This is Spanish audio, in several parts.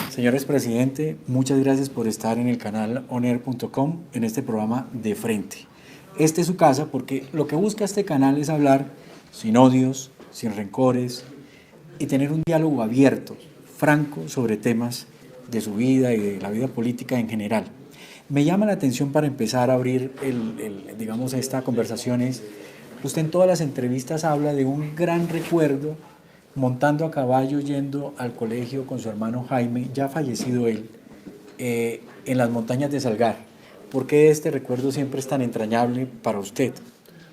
Señor expresidente, muchas gracias por estar en el canal onair.com en este programa De Frente. Este es su casa porque lo que busca este canal es hablar sin odios, sin rencores y tener un diálogo abierto, franco sobre temas de su vida y de la vida política en general. Me llama la atención para empezar a abrir digamos, esta conversación es, usted en todas las entrevistas habla de un gran recuerdo montando a caballo yendo al colegio con su hermano Jaime, ya fallecido él, en las montañas de Salgar. ¿Por qué este recuerdo siempre es tan entrañable para usted?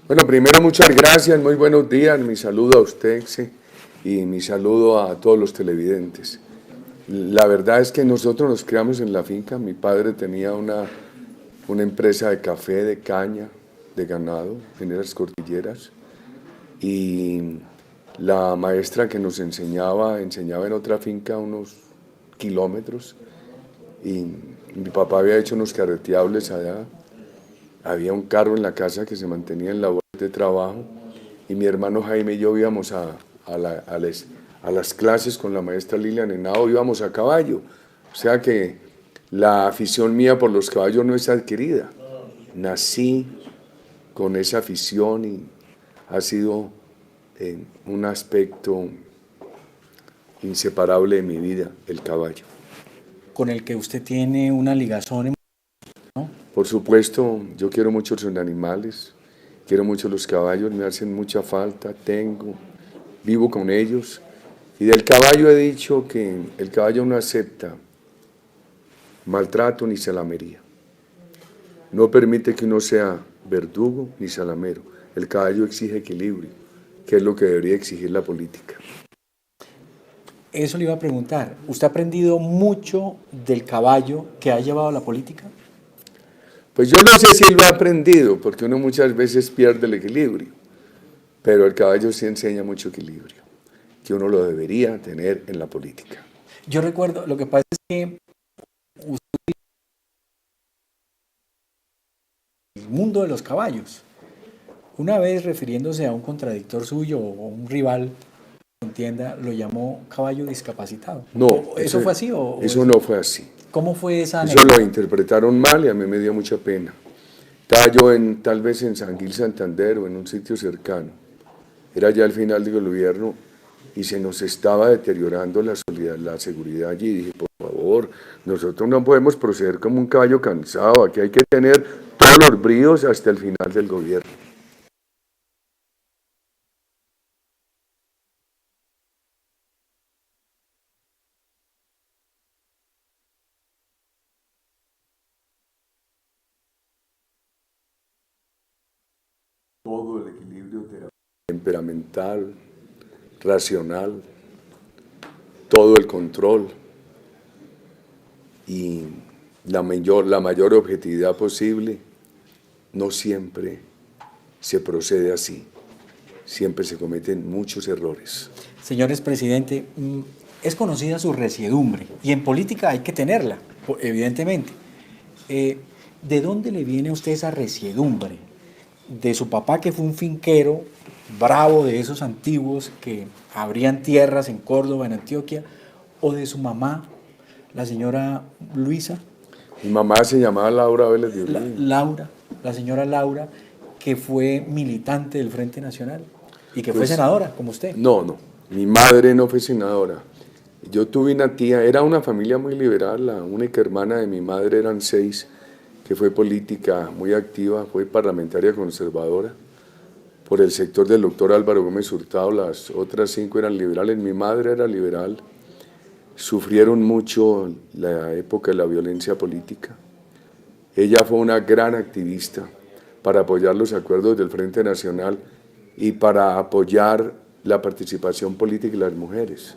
Bueno, primero muchas gracias, muy buenos días, mi saludo a usted, sí, y mi saludo a todos los televidentes. La verdad es que nosotros nos criamos en la finca, mi padre tenía una empresa de café, de caña, de ganado, en esas cordilleras, y la maestra que nos enseñaba en otra finca unos kilómetros, y mi papá había hecho unos carreteables allá. Había un carro en la casa que se mantenía en labores de trabajo y mi hermano Jaime y yo íbamos a las clases con la maestra Lilian Henao, íbamos a caballo. O sea que la afición mía por los caballos no es adquirida. Nací con esa afición y ha sido un aspecto inseparable de mi vida, el caballo. Con el que usted tiene una ligazón, ¿no? Por supuesto, yo quiero mucho los animales, quiero mucho los caballos, me hacen mucha falta, vivo con ellos. Y del caballo he dicho que el caballo no acepta maltrato ni salamería. No permite que uno sea verdugo ni salamero. El caballo exige equilibrio, que es lo que debería exigir la política. Eso le iba a preguntar. ¿Usted ha aprendido mucho del caballo que ha llevado a la política? Pues yo no sé si lo ha aprendido, porque uno muchas veces pierde el equilibrio, pero el caballo sí enseña mucho equilibrio, que uno lo debería tener en la política. Yo recuerdo, lo que pasa es que el mundo de los caballos, una vez refiriéndose a un contradictor suyo o un rival, entienda, lo llamó caballo discapacitado. No, ¿Eso fue así eso no fue así. cómo fue esa Eso anécdota? lo interpretaron mal y a mí me dio mucha pena. Estaba yo tal vez en San Gil Santander o en un sitio cercano. Era ya el final del gobierno y se nos estaba deteriorando la seguridad allí. Dije, por favor, nosotros no podemos proceder como un caballo cansado. Aquí hay que tener todos los bríos hasta el final del gobierno. Todo el equilibrio temperamental, racional, todo el control y la mayor objetividad posible. No siempre se procede así, siempre se cometen muchos errores. Señor expresidente, es conocida su resiedumbre y en política hay que tenerla, evidentemente. ¿De dónde le viene a usted esa resiedumbre? ¿De su papá, que fue un finquero bravo, de esos antiguos que abrían tierras en Córdoba, en Antioquia, o de su mamá, la señora Luisa? Mi mamá se llamaba Laura Vélez de Urbina. La señora Laura, que fue militante del Frente Nacional y que fue Pues, senadora, como usted. no, mi madre no fue senadora. Yo tuve una tía, era una familia muy liberal, la única hermana de mi madre eran 6, que fue política muy activa, fue parlamentaria conservadora. Por el sector del doctor Álvaro Gómez Hurtado, las otras 5 eran liberales, mi madre era liberal. Sufrieron mucho la época de la violencia política. Ella fue una gran activista para apoyar los acuerdos del Frente Nacional y para apoyar la participación política de las mujeres.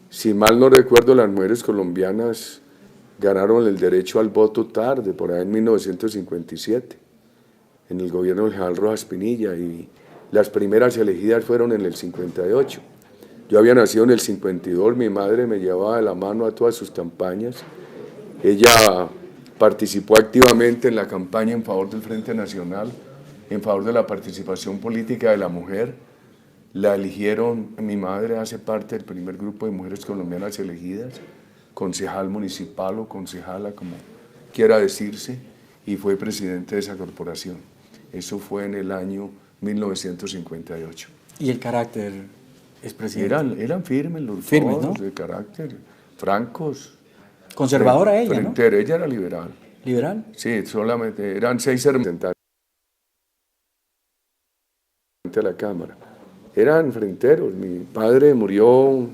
Si mal no recuerdo, las mujeres colombianas ganaron el derecho al voto tarde, por ahí en 1957, en el gobierno del general Rojas Pinilla, y las primeras elegidas fueron en el 58. Yo había nacido en el 52, mi madre me llevaba de la mano a todas sus campañas. Ella participó activamente en la campaña en favor del Frente Nacional, en favor de la participación política de la mujer. La eligieron, mi madre hace parte del primer grupo de mujeres colombianas elegidas. concejal municipal o concejala, como quiera decirse, y fue presidente de esa corporación. Eso fue en el año 1958. ¿Y el carácter, expresidente? Eran firmes los Firmes, dos, ¿no? de carácter, francos. Conservadora ella, ¿no? Frentera, ella era liberal. ¿Liberal? Sí, solamente eran 6 hermanos a la Cámara. Eran frenteros. Mi padre murió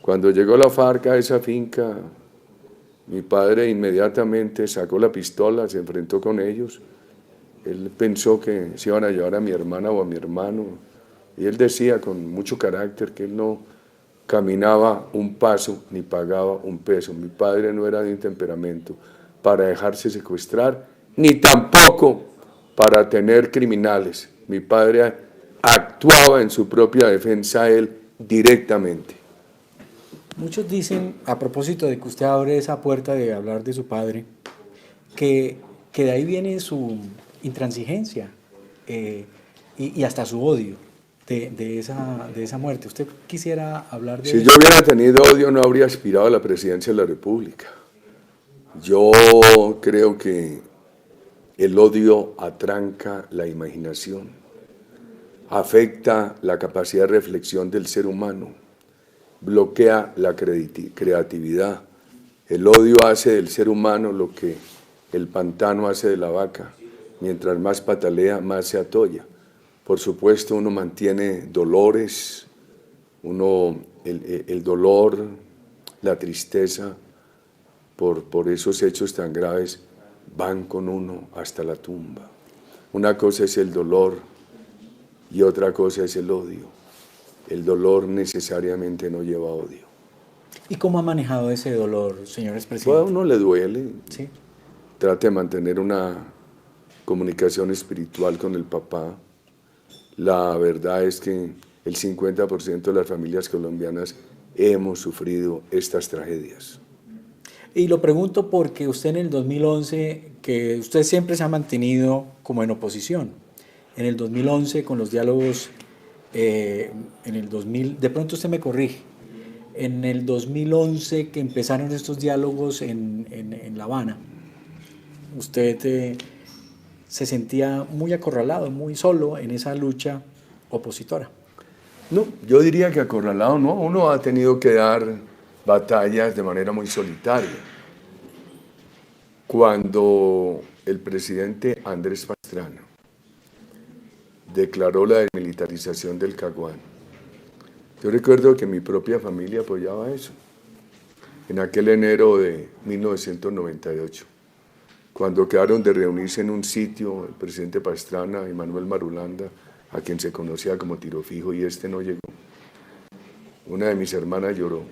cuando llegó la FARC a esa finca. Mi padre inmediatamente sacó la pistola, se enfrentó con ellos. Él pensó que se iban a llevar a mi hermana o a mi hermano. Y él decía con mucho carácter que él no caminaba un paso ni pagaba un peso. Mi padre no era de un temperamento para dejarse secuestrar, ni tampoco para tener criminales. Mi padre actuaba en su propia defensa él directamente. Muchos dicen, a propósito de que usted abre esa puerta de hablar de su padre, que de ahí viene su intransigencia y hasta su odio de esa muerte. ¿Usted quisiera hablar de Si eso? yo hubiera tenido odio, no habría aspirado a la presidencia de la República. Yo creo que el odio atranca la imaginación, afecta la capacidad de reflexión del ser humano, bloquea la creatividad. El odio hace del ser humano lo que el pantano hace de la vaca. Mientras más patalea, más se atolla. Por supuesto, uno mantiene dolores, el dolor, la tristeza por esos hechos tan graves van con uno hasta la tumba. Una cosa es el dolor y otra cosa es el odio. El dolor necesariamente no lleva odio. ¿Y cómo ha manejado ese dolor, señor Pues a expresidente? uno le duele, Sí. trata de mantener una comunicación espiritual con el papá. La verdad es que el 50% de las familias colombianas hemos sufrido estas tragedias. Y lo pregunto porque usted en el 2011, que usted siempre se ha mantenido como en oposición, en el 2011 con los diálogos, en el 2000, de pronto usted me corrige, en el 2011 que empezaron estos diálogos en La Habana, usted se sentía muy acorralado, muy solo en esa lucha opositora. No, yo diría que acorralado no, uno ha tenido que dar batallas de manera muy solitaria. Cuando el presidente Andrés Pastrana declaró la desmilitarización del Caguán, yo recuerdo que mi propia familia apoyaba eso. En aquel enero de 1998, cuando quedaron de reunirse en un sitio el presidente Pastrana y Manuel Marulanda, a quien se conocía como Tiro Fijo, y este no llegó. Una de mis hermanas lloró,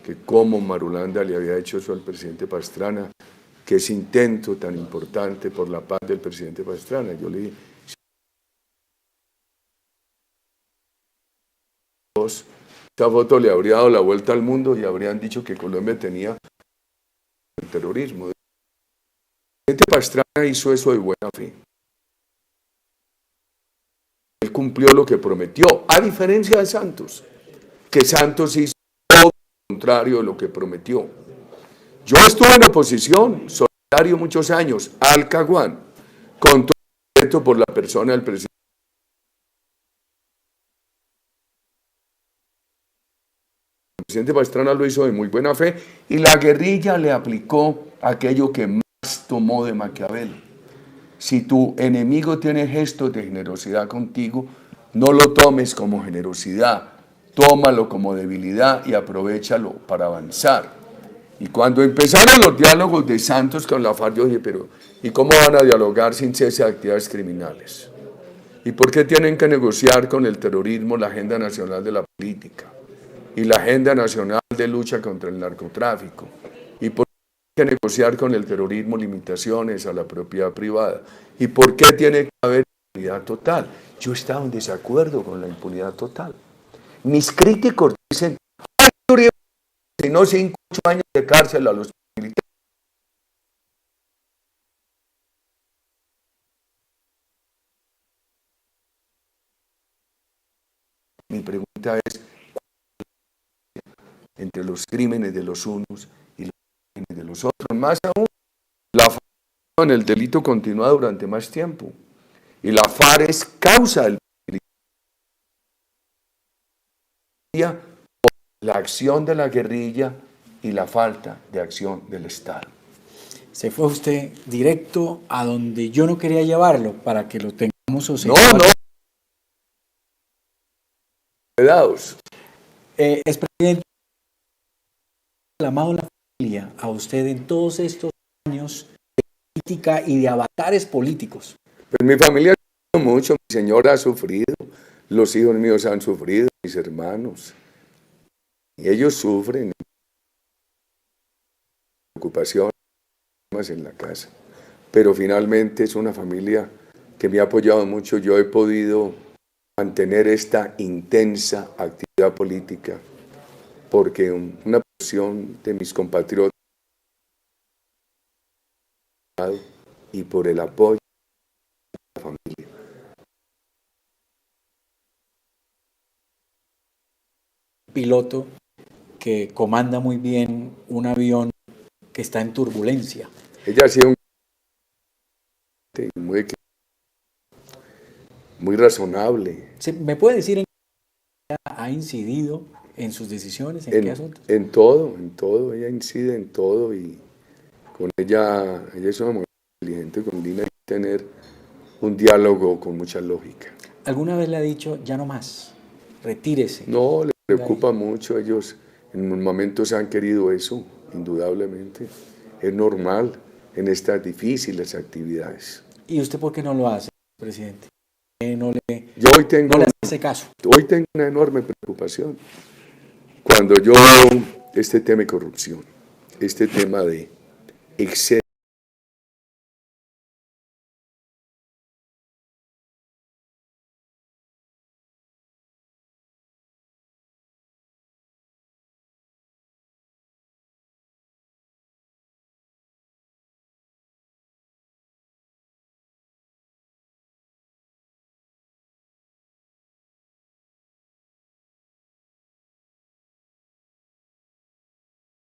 que cómo Marulanda le había hecho eso al presidente Pastrana, que ese intento tan importante por la paz del presidente Pastrana. Yo le dije, esta foto le habría dado la vuelta al mundo y habrían dicho que Colombia tenía el terrorismo. El presidente Pastrana hizo eso de buena fe. Él cumplió lo que prometió, a diferencia de Santos, que Santos hizo todo lo contrario de lo que prometió. Yo estuve en oposición, solidario muchos años, al Caguán, con todo respeto por la persona del presidente. El presidente Pastrana lo hizo de muy buena fe y la guerrilla le aplicó aquello que más tomó de Maquiavelo. Si tu enemigo tiene gestos de generosidad contigo, no lo tomes como generosidad, tómalo como debilidad y aprovéchalo para avanzar. Y cuando empezaron los diálogos de Santos con la FARC, yo dije, pero ¿y cómo van a dialogar sin cese de actividades criminales? ¿Y por qué tienen que negociar con el terrorismo la agenda nacional de la política y la agenda nacional de lucha contra el narcotráfico? ¿Y por qué tienen que negociar con el terrorismo limitaciones a la propiedad privada? ¿Y por qué tiene que haber impunidad total? Yo estaba en desacuerdo con la impunidad total. Mis críticos dicen, si no 5 o 8 años de cárcel a los militares. Mi pregunta es, entre los crímenes de los unos y los crímenes de los otros. Más aún, la FARC en el delito continúa durante más tiempo. Y la FARC es causa del por la acción de la guerrilla y la falta de acción del Estado. Se fue usted directo a donde yo no quería llevarlo para que lo tengamos No. Cuidados. Expresidente, reclamado la familia a usted en todos estos años de política y de avatares políticos. Pues mi familia ha sufrido mucho, mi señora ha sufrido, los hijos míos han sufrido, mis hermanos. Y ellos sufren preocupación en la casa. Pero finalmente es una familia que me ha apoyado mucho. Yo he podido mantener esta intensa actividad política porque una porción de mis compatriotas y por el apoyo de la familia. Piloto que comanda muy bien un avión que está en turbulencia. Ella ha sido muy razonable. ¿Me puede decir en qué ha incidido en sus decisiones? ¿En qué asuntos? En todo. Ella incide en todo y con ella es una mujer inteligente, con Dina, hay que tener un diálogo con mucha lógica. ¿Alguna vez le ha dicho, ya no más, retírese? No, le preocupa mucho. Ellos en momentos han querido eso, indudablemente. Es normal en estas difíciles actividades. ¿Y usted por qué no lo hace, presidente? No le hace caso. Hoy tengo una enorme preocupación. Cuando yo veo este tema de corrupción, este tema de exceso,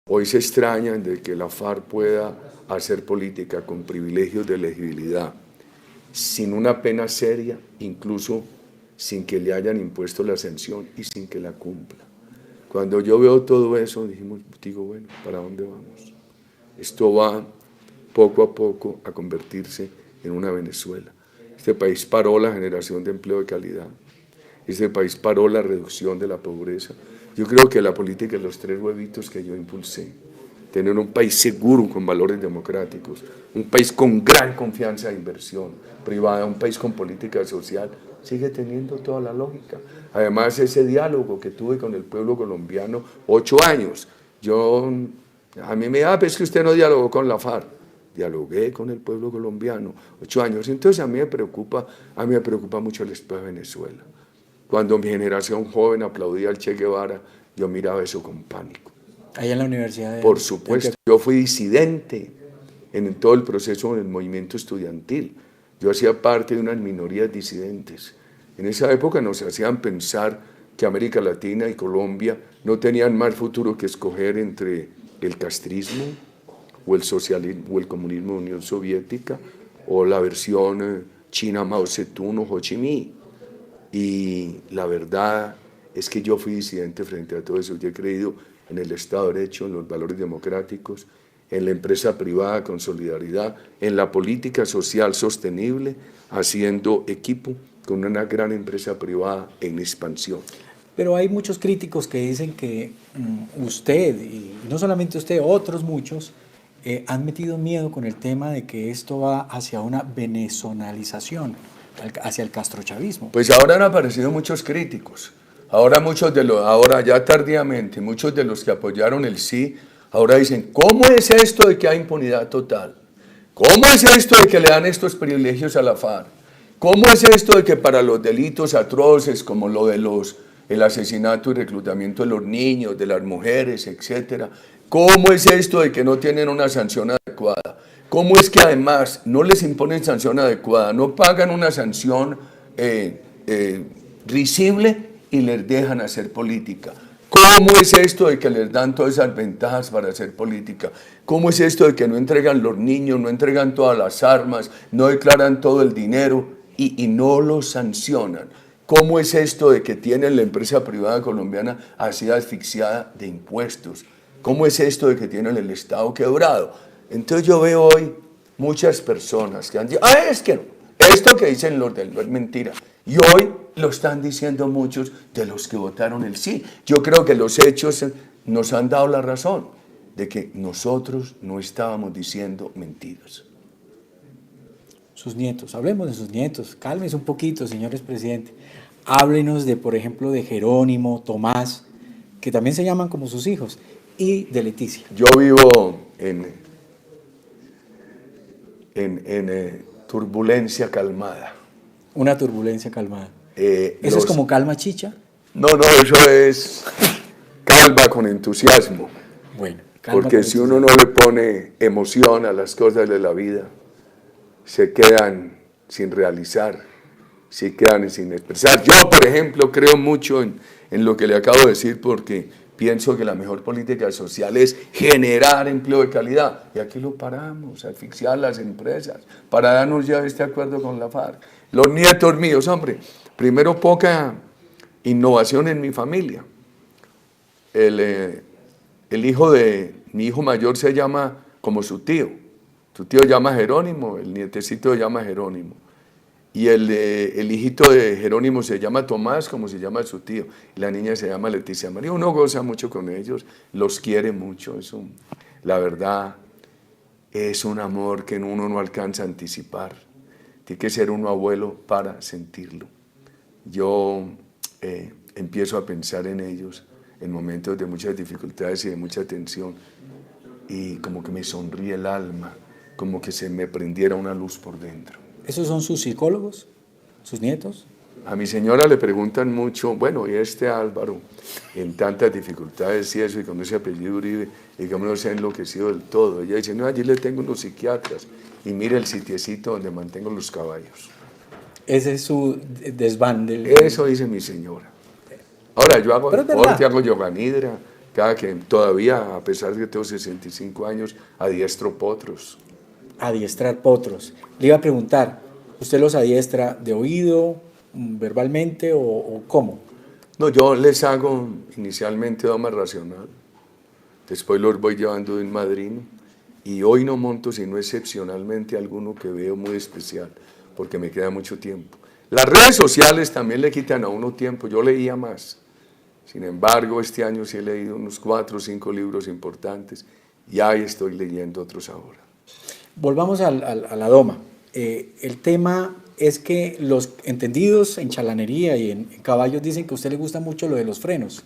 hoy se extrañan de que la FARC pueda hacer política con privilegios de elegibilidad, sin una pena seria, incluso sin que le hayan impuesto la sanción y sin que la cumpla. Cuando yo veo todo eso, digo, bueno, ¿para dónde vamos? Esto va poco a poco a convertirse en una Venezuela. Este país paró la generación de empleo de calidad. Este país paró la reducción de la pobreza. Yo creo que la política de los 3 huevitos que yo impulsé, tener un país seguro con valores democráticos, un país con gran confianza de inversión privada, un país con política social, sigue teniendo toda la lógica. Además, ese diálogo que tuve con el pueblo colombiano, 8 años, a mí me da, pues que usted no dialogó con la FARC. Dialogué con el pueblo colombiano, 8 años. Entonces a mí me preocupa mucho el estado de Venezuela. Cuando mi generación joven aplaudía al Che Guevara, yo miraba eso con pánico. Allá en la universidad. Por supuesto, yo fui disidente en todo el proceso del movimiento estudiantil. Yo hacía parte de unas minorías disidentes. En esa época nos hacían pensar que América Latina y Colombia no tenían más futuro que escoger entre el castrismo o el socialismo o el comunismo de Unión Soviética o la versión China Mao Zedong o Ho Chi Minh. Y la verdad es que yo fui disidente frente a todo eso. Yo he creído en el Estado de Derecho, en los valores democráticos, en la empresa privada con solidaridad, en la política social sostenible, haciendo equipo con una gran empresa privada en expansión. Pero hay muchos críticos que dicen que usted, y no solamente usted, otros muchos, han metido miedo con el tema de que esto va hacia una venezolanización, hacia el castrochavismo. Pues ahora han aparecido muchos críticos. Ahora ya tardíamente, muchos de los que apoyaron el sí, ahora dicen, ¿cómo es esto de que hay impunidad total? ¿Cómo es esto de que le dan estos privilegios a la FARC? ¿Cómo es esto de que para los delitos atroces como lo de el asesinato y reclutamiento de los niños, de las mujeres, etcétera, cómo es esto de que no tienen una sanción adecuada? ¿Cómo es que además no les imponen sanción adecuada, no pagan una sanción risible y les dejan hacer política? ¿Cómo es esto de que les dan todas esas ventajas para hacer política? ¿Cómo es esto de que no entregan los niños, no entregan todas las armas, no declaran todo el dinero y no los sancionan? ¿Cómo es esto de que tienen la empresa privada colombiana así asfixiada de impuestos? ¿Cómo es esto de que tienen el Estado quebrado? Entonces yo veo hoy muchas personas que han dicho, es que no, esto que dicen los del no es mentira. Y hoy lo están diciendo muchos de los que votaron el sí. Yo creo que los hechos nos han dado la razón de que nosotros no estábamos diciendo mentiras. Sus nietos, hablemos de sus nietos, cálmese un poquito, señores presidente. Háblenos de, por ejemplo, de Jerónimo, Tomás, que también se llaman como sus hijos, y de Leticia. Yo vivo en turbulencia calmada. Una turbulencia calmada. ¿Eso es como calma chicha? No, eso es calma con entusiasmo. Bueno, calma. Porque si uno no le pone emoción a las cosas de la vida, se quedan sin realizar, se quedan sin expresar. Yo, por ejemplo, creo mucho en lo que le acabo de decir porque pienso que la mejor política social es generar empleo de calidad. Y aquí lo paramos, asfixiar las empresas, para darnos ya este acuerdo con la FARC. Los nietos míos, hombre, primero poca innovación en mi familia. El hijo de mi hijo mayor se llama como su tío. Su tío llama Jerónimo, el nietecito se llama Jerónimo. Y el hijito de Jerónimo se llama Tomás, como se llama su tío. Y la niña se llama Leticia María. Uno goza mucho con ellos, los quiere mucho. La verdad, es un amor que uno no alcanza a anticipar. Tiene que ser uno abuelo para sentirlo. Yo empiezo a pensar en ellos en momentos de muchas dificultades y de mucha tensión. Y como que me sonríe el alma, como que se me prendiera una luz por dentro. ¿Esos son sus psicólogos, sus nietos? A mi señora le preguntan mucho, bueno, y Álvaro, en tantas dificultades y eso, y con ese apellido Uribe, y que no se ha enloquecido del todo. Ella dice, no, allí le tengo unos psiquiatras, y mire el sitiecito donde mantengo los caballos. Ese es su desván del... Eso dice mi señora. Ahora, yo hago deporte, hago yoga nidra, cada que todavía, a pesar de que tengo 65 años, adiestro potros. Adiestrar potros. Le iba a preguntar, ¿usted los adiestra de oído, verbalmente o cómo? No, yo les hago inicialmente doma racional, después los voy llevando de un madrino y hoy no monto sino excepcionalmente alguno que veo muy especial porque me queda mucho tiempo. Las redes sociales también le quitan a uno tiempo, yo leía más. Sin embargo, este año sí he leído unos 4 o 5 libros importantes y ahí estoy leyendo otros ahora. Volvamos a la doma. El tema es que los entendidos en chalanería y en caballos dicen que a usted le gusta mucho lo de los frenos.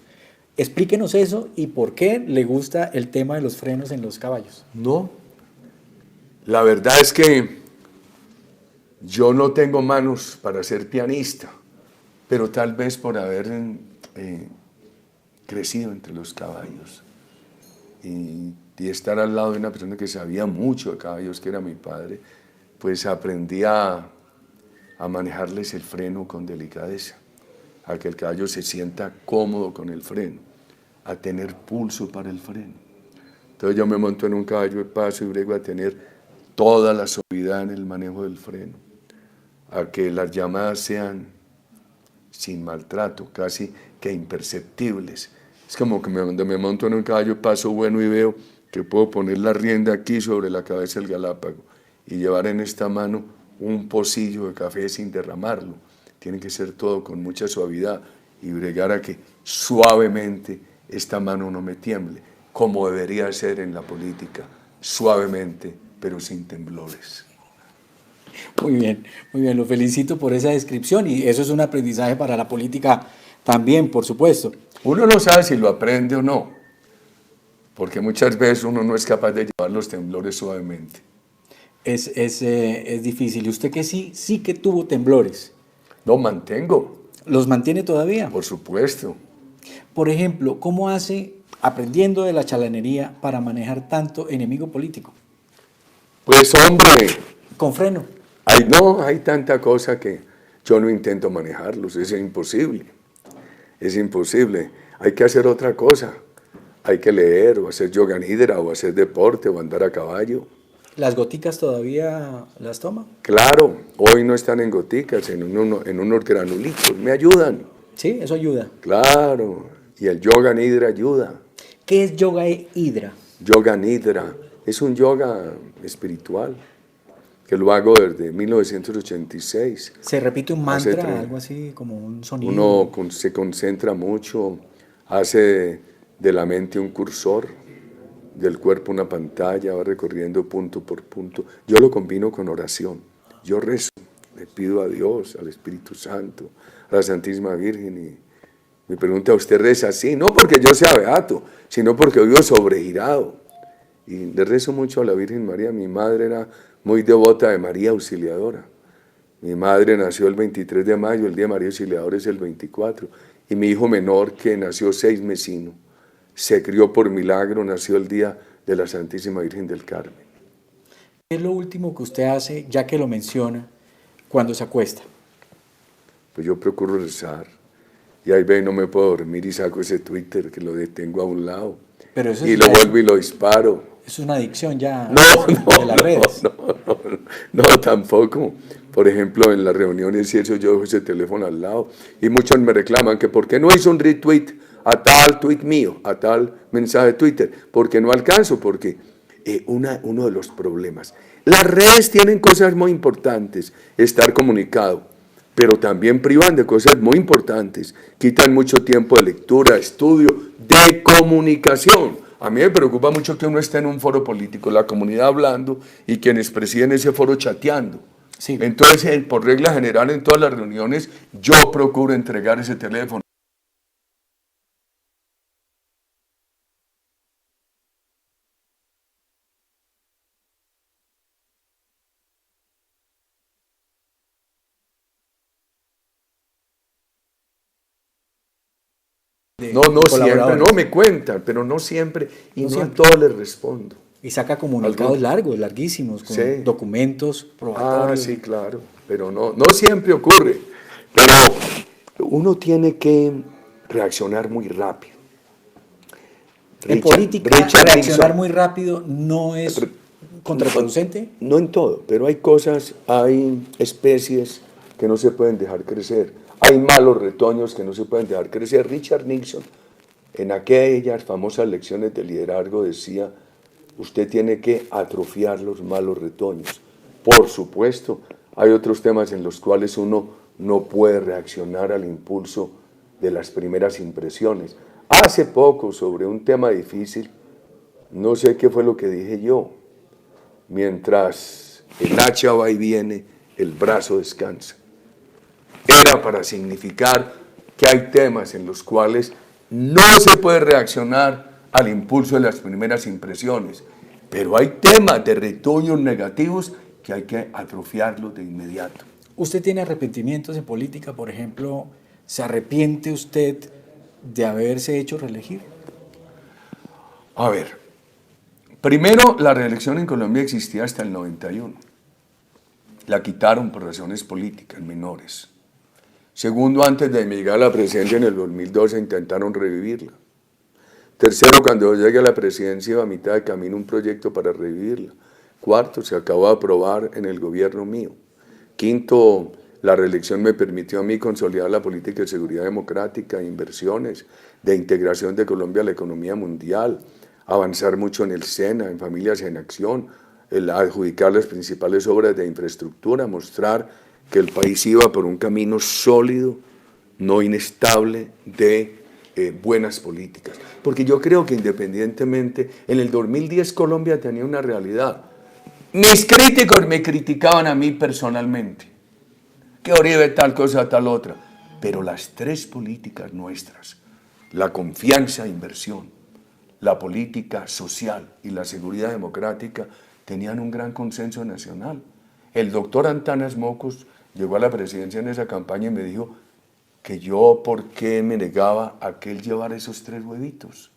Explíquenos eso y por qué le gusta el tema de los frenos en los caballos. No, la verdad es que yo no tengo manos para ser pianista, pero tal vez por haber crecido entre los caballos y estar al lado de una persona que sabía mucho de caballos, que era mi padre, pues aprendí a manejarles el freno con delicadeza, a que el caballo se sienta cómodo con el freno, a tener pulso para el freno. Entonces yo me monto en un caballo de paso y brego a tener toda la suavidad en el manejo del freno, a que las llamadas sean sin maltrato, casi que imperceptibles. Es como que cuando me monto en un caballo de paso bueno y veo que puedo poner la rienda aquí sobre la cabeza del galápago y llevar en esta mano un pocillo de café sin derramarlo. Tiene que ser todo con mucha suavidad y bregar a que suavemente esta mano no me tiemble, como debería ser en la política, suavemente, pero sin temblores. Muy bien, lo felicito por esa descripción y eso es un aprendizaje para la política también, por supuesto. Uno no sabe si lo aprende o no, porque muchas veces uno no es capaz de llevar los temblores suavemente. Es difícil. ¿Y usted que sí que tuvo temblores? No, mantengo. ¿Los mantiene todavía? Por supuesto. Por ejemplo, ¿cómo hace, aprendiendo de la chalanería, para manejar tanto enemigo político? Pues hombre. ¿Con freno? Hay tanta cosa que yo no intento manejarlos, es imposible. Es imposible. hay que hacer otra cosa. Hay que leer, o hacer yoga nidra, o hacer deporte, o andar a caballo. ¿Las goticas todavía las toma? Claro, hoy no están en goticas, en unos granulitos, me ayudan. Sí, eso ayuda. Claro, y el yoga nidra ayuda. ¿Qué es yoga hidra? Yoga nidra es un yoga espiritual que lo hago desde 1986. ¿Se repite un Hace mantra, algo así como un sonido? Se concentra mucho, hace de la mente un cursor, del cuerpo una pantalla, va recorriendo punto por punto. Yo lo combino con oración. Yo rezo, le pido a Dios, al Espíritu Santo, a la Santísima Virgen, y me pregunta, ¿usted reza así? No porque yo sea beato, sino porque vivo sobregirado. Y le rezo mucho a la Virgen María. Mi madre era muy devota de María Auxiliadora. Mi madre nació el 23 de mayo, el día de María Auxiliadora es el 24. Y mi hijo menor, que nació 6 mesino, se crió por milagro, nació el día de la Santísima Virgen del Carmen. ¿Qué es lo último que usted hace, ya que lo menciona, cuando se acuesta? Pues yo procuro rezar. Y ahí ve, no me puedo dormir y saco ese Twitter que lo detengo a un lado. Pero eso Y lo vuelvo y lo disparo. Es una adicción ya No, de las redes. no, tampoco. Por ejemplo, en las reuniones y eso yo dejo ese teléfono al lado. Y muchos me reclaman que por qué no hizo un retweet a tal tweet mío, a tal mensaje de Twitter. Porque no alcanzo, porque uno de los problemas. Las redes tienen cosas muy importantes, estar comunicado, pero también privan de cosas muy importantes. Quitan mucho tiempo de lectura, estudio, de comunicación. A mí me preocupa mucho que uno esté en un foro político, la comunidad hablando y quienes presiden ese foro chateando. Sí. Entonces, por regla general, en todas las reuniones, yo procuro entregar ese teléfono. No siempre, no me cuentan, pero no siempre, y no siempre. A todos les respondo. Y saca comunicados largos, larguísimos, con documentos probatorios. Ah, sí, claro, pero no siempre ocurre. Pero uno tiene que reaccionar muy rápido. En política, reaccionar muy rápido no es contraproducente. No en todo, pero hay cosas, hay especies que no se pueden dejar crecer. Hay malos retoños que no se pueden dejar crecer. Richard Nixon, en aquellas famosas lecciones de liderazgo, decía, usted tiene que atrofiar los malos retoños. Por supuesto, hay otros temas en los cuales uno no puede reaccionar al impulso de las primeras impresiones. Hace poco, sobre un tema difícil, no sé qué fue lo que dije yo. Mientras el hacha va y viene, el brazo descansa. Era para significar que hay temas en los cuales no se puede reaccionar al impulso de las primeras impresiones, pero hay temas de retoños negativos que hay que atrofiarlos de inmediato. ¿Usted tiene arrepentimientos en política, por ejemplo? ¿Se arrepiente usted de haberse hecho reelegir? A ver, primero, la reelección en Colombia existía hasta el 91. La quitaron por razones políticas menores. Segundo, antes de llegar a la presidencia en el 2012 intentaron revivirla. Tercero, cuando yo llegué a la presidencia iba a mitad de camino un proyecto para revivirla. Cuarto, se acabó de aprobar en el gobierno mío. Quinto, la reelección me permitió a mí consolidar la política de seguridad democrática, inversiones, de integración de Colombia a la economía mundial, avanzar mucho en el SENA, en Familias en Acción, adjudicar las principales obras de infraestructura, mostrar que el país iba por un camino sólido, no inestable, de buenas políticas. Porque yo creo que independientemente, en el 2010 Colombia tenía una realidad. Mis críticos me criticaban a mí personalmente, que Uribe tal cosa, tal otra, pero las tres políticas nuestras, la confianza e inversión, la política social y la seguridad democrática, tenían un gran consenso nacional. El doctor Antanas Mocos llegó a la presidencia en esa campaña y me dijo que yo, ¿por qué me negaba a que él llevara esos 3 huevitos?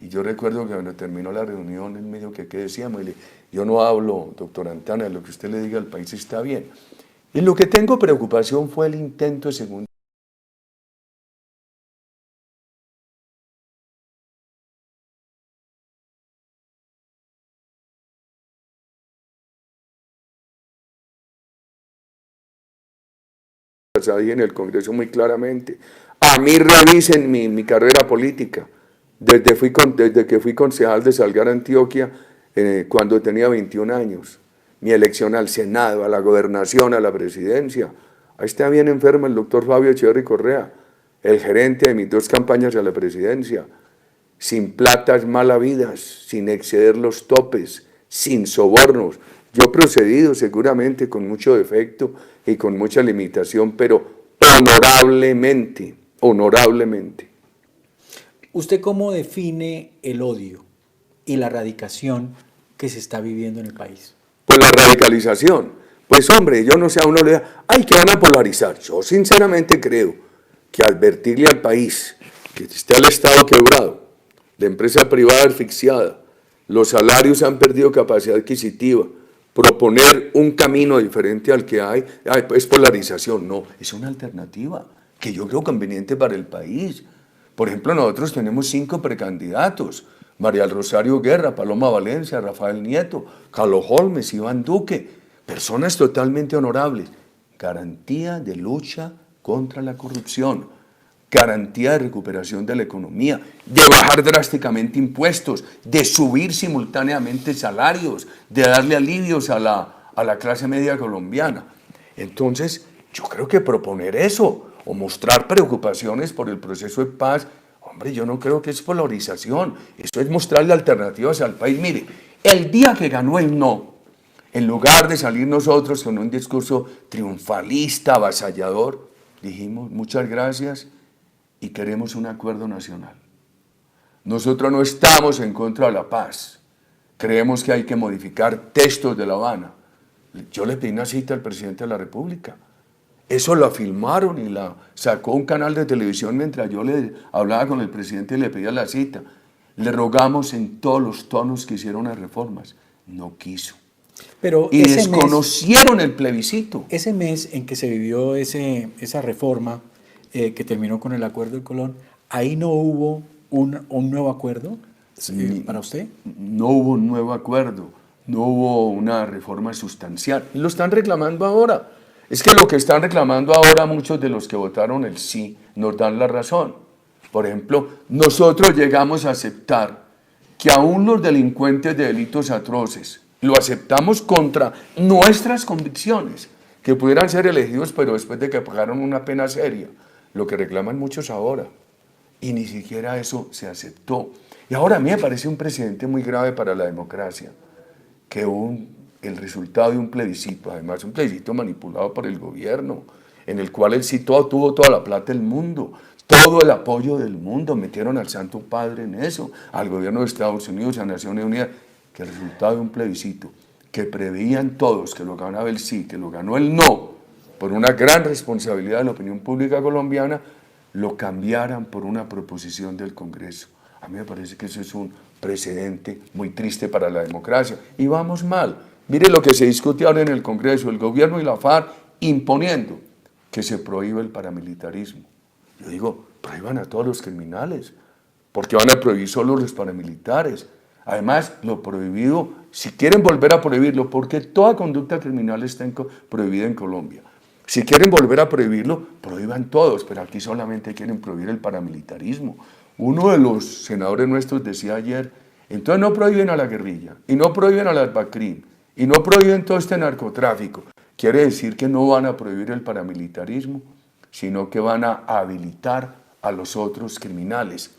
Y yo recuerdo que cuando terminó la reunión, él me dijo que qué decíamos, y le dije, yo no hablo, doctor Antanas, lo que usted le diga al país está bien. Y lo que tengo preocupación fue el intento de segundo pasada dije en el Congreso muy claramente, a mí revisen mi carrera política, desde que fui concejal de Salgar, Antioquia, cuando tenía 21 años, mi elección al Senado, a la gobernación, a la presidencia. Ahí está bien enfermo el doctor Fabio Echeverry Correa, el gerente de mis 2 campañas a la presidencia, sin platas mal habidas, sin exceder los topes, sin sobornos. Yo he procedido seguramente con mucho defecto y con mucha limitación, pero honorablemente, honorablemente. ¿Usted cómo define el odio y la radicación que se está viviendo en el país? Pues la radicalización. Pues hombre, yo no sé, a uno le da, ay, que van a polarizar. Yo sinceramente creo que advertirle al país que está el Estado quebrado, la empresa privada asfixiada, los salarios han perdido capacidad adquisitiva, proponer un camino diferente al que hay, es polarización. No, es una alternativa que yo creo conveniente para el país. Por ejemplo, nosotros tenemos 5 precandidatos: María del Rosario Guerra, Paloma Valencia, Rafael Nieto, Carlos Holmes, Iván Duque, personas totalmente honorables. Garantía de lucha contra la corrupción, garantía de recuperación de la economía, de bajar drásticamente impuestos, de subir simultáneamente salarios, de darle alivios a la clase media colombiana. Entonces, yo creo que proponer eso, o mostrar preocupaciones por el proceso de paz, hombre, yo no creo que es polarización, eso es mostrarle alternativas al país. Mire, el día que ganó el no, en lugar de salir nosotros con un discurso triunfalista, avasallador, dijimos muchas gracias y queremos un acuerdo nacional. Nosotros no estamos en contra de la paz, creemos que hay que modificar textos de La Habana. Yo le pedí una cita al presidente de la República. Eso lo filmaron y la sacó un canal de televisión mientras yo le hablaba con el presidente y le pedía la cita. Le rogamos en todos los tonos que hicieron las reformas. No quiso. Pero y desconocieron el plebiscito. Ese mes en que se vivió esa reforma que terminó con el Acuerdo de Colón, ¿ahí no hubo un nuevo acuerdo para usted? No hubo un nuevo acuerdo, no hubo una reforma sustancial. Y lo están reclamando ahora. Es que lo que están reclamando ahora muchos de los que votaron el sí nos dan la razón. Por ejemplo, nosotros llegamos a aceptar que aún los delincuentes de delitos atroces, lo aceptamos contra nuestras convicciones, que pudieran ser elegidos, pero después de que pagaron una pena seria, lo que reclaman muchos ahora. Y ni siquiera eso se aceptó. Y ahora a mí me parece un precedente muy grave para la democracia, que el resultado de un plebiscito, además un plebiscito manipulado por el gobierno, en el cual el sí tuvo toda la plata del mundo, todo el apoyo del mundo, metieron al Santo Padre en eso, al gobierno de Estados Unidos, a Naciones Unidas, que el resultado de un plebiscito, que preveían todos que lo ganaba el sí, que lo ganó el no, por una gran responsabilidad de la opinión pública colombiana, lo cambiaran por una proposición del Congreso. A mí me parece que eso es un precedente muy triste para la democracia. Y vamos mal. Mire lo que se discute ahora en el Congreso, el gobierno y la FARC imponiendo que se prohíba el paramilitarismo. Yo digo, prohíban a todos los criminales, porque van a prohibir solo los paramilitares. Además, lo prohibido, si quieren volver a prohibirlo, porque toda conducta criminal está prohibida en Colombia. Si quieren volver a prohibirlo, prohíban todos, pero aquí solamente quieren prohibir el paramilitarismo. Uno de los senadores nuestros decía ayer, entonces no prohíben a la guerrilla, y no prohíben a las BACRIM, y no prohíben todo este narcotráfico. Quiere decir que no van a prohibir el paramilitarismo, sino que van a habilitar a los otros criminales.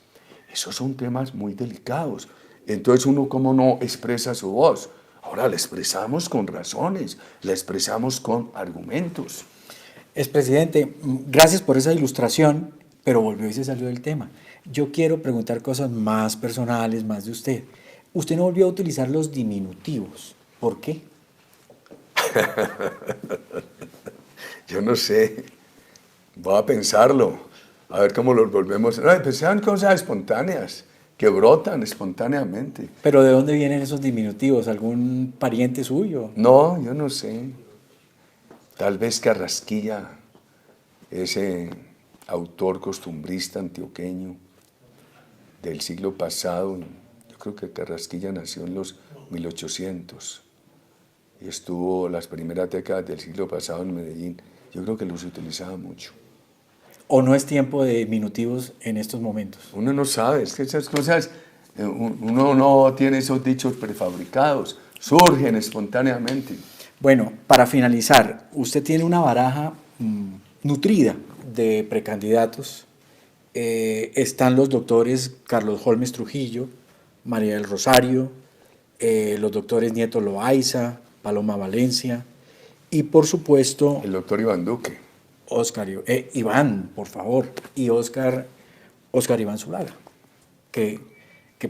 Esos son temas muy delicados. Entonces uno, ¿cómo no expresa su voz? Ahora la expresamos con razones, la expresamos con argumentos. Expresidente, gracias por esa ilustración, pero volvió y se salió del tema. Yo quiero preguntar cosas más personales, más de usted. Usted no volvió a utilizar los diminutivos. ¿Por qué? Yo no sé. Voy a pensarlo. A ver cómo los volvemos. No, pues sean cosas espontáneas, que brotan espontáneamente. ¿Pero de dónde vienen esos diminutivos? ¿Algún pariente suyo? No, yo no sé. Tal vez Carrasquilla, ese autor costumbrista antioqueño del siglo pasado, yo creo que Carrasquilla nació en los 1800 y estuvo las primeras décadas del siglo pasado en Medellín. Yo creo que los utilizaba mucho. ¿O no es tiempo de diminutivos en estos momentos? Uno no sabe, es que esas cosas, uno no tiene esos dichos prefabricados, surgen espontáneamente. Bueno, para finalizar, usted tiene una baraja nutrida de precandidatos. Están los doctores Carlos Holmes Trujillo, María del Rosario, los doctores Nieto Loaiza, Paloma Valencia y por supuesto El doctor Iván Duque. Iván, por favor, y Oscar Iván Zulaga, que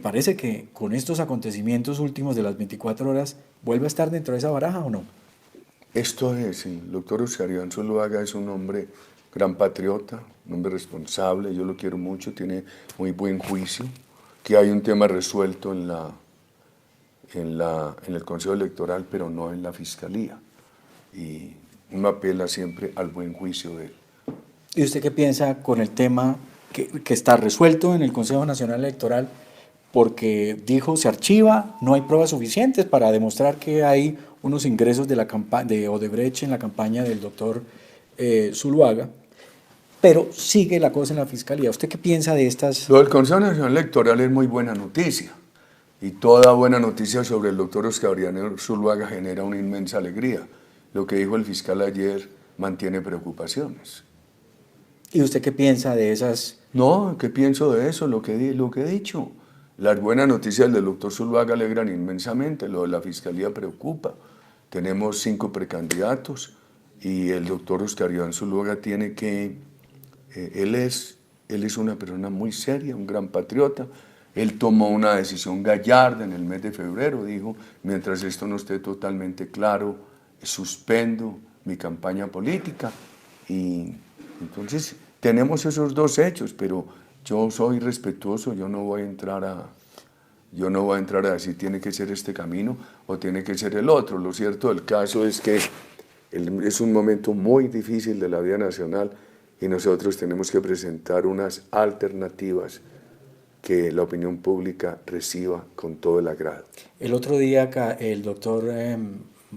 parece que con estos acontecimientos últimos de las 24 horas vuelve a estar dentro de esa baraja o no. Esto es, el doctor Oscar Iván Zuluaga es un hombre gran patriota, un hombre responsable, yo lo quiero mucho, tiene muy buen juicio, que hay un tema resuelto en el Consejo Electoral, pero no en la Fiscalía. Y uno apela siempre al buen juicio de él. ¿Y usted qué piensa con el tema que está resuelto en el Consejo Nacional Electoral? Porque dijo, se archiva, no hay pruebas suficientes para demostrar que hay unos ingresos de Odebrecht en la campaña del doctor Zuluaga, pero sigue la cosa en la Fiscalía. ¿Usted qué piensa de estas? Lo del Consejo Nacional Electoral es muy buena noticia, y toda buena noticia sobre el doctor Oscar Iván Zuluaga genera una inmensa alegría. Lo que dijo el fiscal ayer mantiene preocupaciones. ¿Y usted qué piensa de esas? No, ¿qué pienso de eso? Lo que he dicho. Las buenas noticias del doctor Zuluaga alegran inmensamente, lo de la Fiscalía preocupa. Tenemos 5 precandidatos y el doctor Oscar Iván Zuluaga tiene que... él es una persona muy seria, un gran patriota. Él tomó una decisión gallarda en el mes de febrero, dijo, mientras esto no esté totalmente claro, suspendo mi campaña política. Y entonces tenemos esos 2 hechos, pero yo soy respetuoso, yo no voy a entrar a decir tiene que ser este camino o tiene que ser el otro. Lo cierto del caso es que es un momento muy difícil de la vida nacional y nosotros tenemos que presentar unas alternativas que la opinión pública reciba con todo el agrado. El otro día el doctor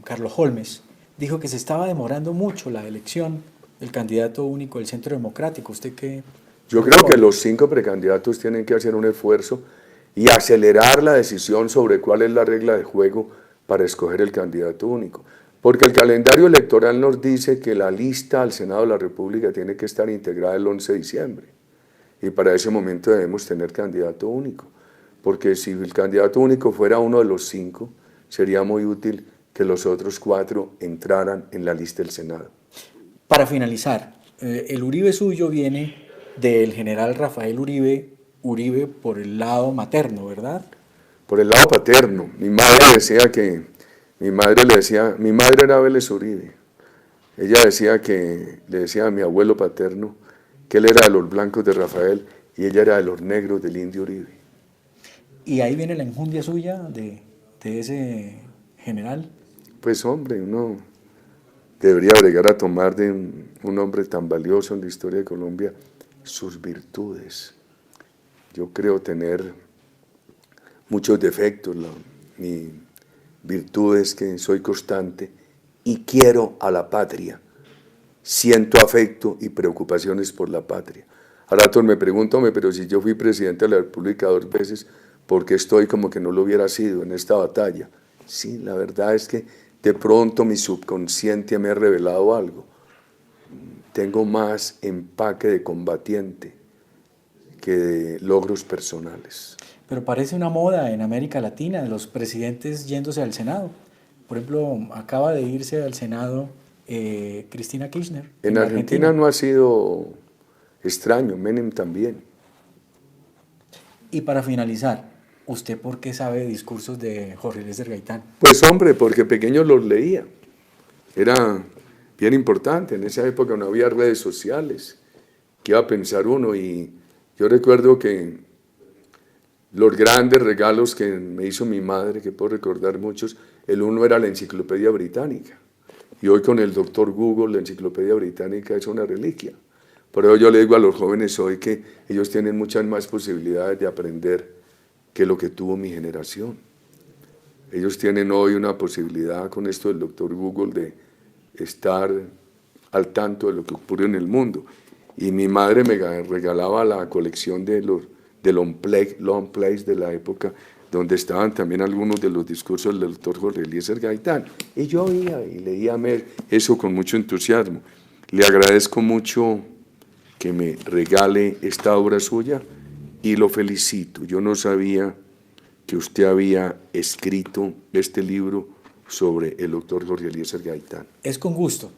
Carlos Holmes dijo que se estaba demorando mucho la elección del candidato único del Centro Democrático. ¿Usted qué? Yo creo que los 5 precandidatos tienen que hacer un esfuerzo y acelerar la decisión sobre cuál es la regla de juego para escoger el candidato único. Porque el calendario electoral nos dice que la lista al Senado de la República tiene que estar integrada el 11 de diciembre. Y para ese momento debemos tener candidato único. Porque si el candidato único fuera uno de los 5, sería muy útil que los otros 4 entraran en la lista del Senado. Para finalizar, el Uribe suyo viene del general Rafael Uribe por el lado materno, ¿verdad? Por el lado paterno. Mi madre era Vélez Uribe. Ella le decía a mi abuelo paterno que él era de los blancos de Rafael y ella era de los negros del Indio Uribe. ¿Y ahí viene la enjundia suya de ese general? Pues hombre, uno debería bregar a tomar de un hombre tan valioso en la historia de Colombia sus virtudes. Yo creo tener muchos defectos, mi virtud es que soy constante y quiero a la patria, siento afecto y preocupaciones por la patria. A ratos me pregunto, pero si yo fui presidente de la República 2 veces, ¿por qué estoy como que no lo hubiera sido en esta batalla? Sí, la verdad es que de pronto mi subconsciente me ha revelado algo. Tengo más empaque de combatiente que de logros personales. Pero parece una moda en América Latina de los presidentes yéndose al Senado. Por ejemplo, acaba de irse al Senado Cristina Kirchner. En Argentina no ha sido extraño, Menem también. Y para finalizar, ¿usted por qué sabe discursos de Jorge Eliezer Gaitán? Pues hombre, porque pequeño los leía. Era bien importante, en esa época no había redes sociales. ¿Qué iba a pensar uno? Y yo recuerdo que los grandes regalos que me hizo mi madre, que puedo recordar muchos, el uno era la Enciclopedia Británica. Y hoy con el doctor Google, la Enciclopedia Británica es una reliquia. Por eso yo le digo a los jóvenes hoy que ellos tienen muchas más posibilidades de aprender que lo que tuvo mi generación. Ellos tienen hoy una posibilidad con esto del doctor Google de estar al tanto de lo que ocurre en el mundo. Y mi madre me regalaba la colección de long plays de la época, donde estaban también algunos de los discursos del doctor Jorge Eliezer Gaitán. Y yo oía y leía eso con mucho entusiasmo. Le agradezco mucho que me regale esta obra suya y lo felicito. Yo no sabía que usted había escrito este libro sobre el doctor Jorge Eliezer Gaitán. Es con gusto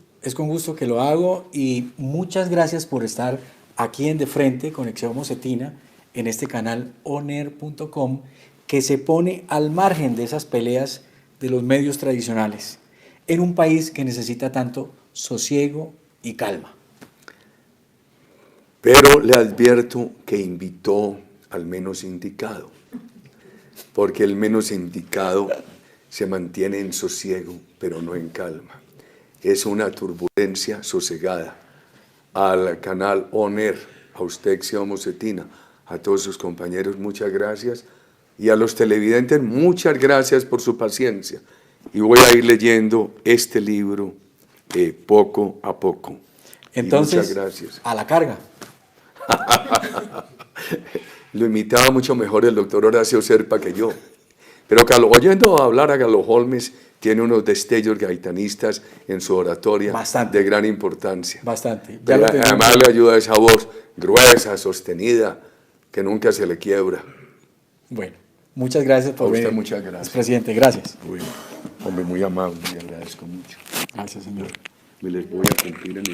que lo hago y muchas gracias por estar aquí en De Frente, Conexión Mocetina, en este canal oner.com, que se pone al margen de esas peleas de los medios tradicionales, en un país que necesita tanto sosiego y calma. Pero le advierto que invitó al menos indicado, porque el menos indicado se mantiene en sosiego, pero no en calma. Es una turbulencia sosegada. Al canal ONER, a usted, Xiomara Mocetina, a todos sus compañeros, muchas gracias. Y a los televidentes, muchas gracias por su paciencia. Y voy a ir leyendo este libro poco a poco. Entonces, muchas gracias. A la carga. Lo imitaba mucho mejor el doctor Horacio Serpa que yo. Pero oyendo hablar a Carlos Holmes, tiene unos destellos gaitanistas en su oratoria de gran importancia. Bastante. Además le ayuda esa voz gruesa, sostenida, que nunca se le quiebra. Bueno, muchas gracias por venir. Muchas gracias. Presidente, gracias. Hombre, muy amable, le agradezco mucho. Gracias, señor. Me les voy a cumplir en el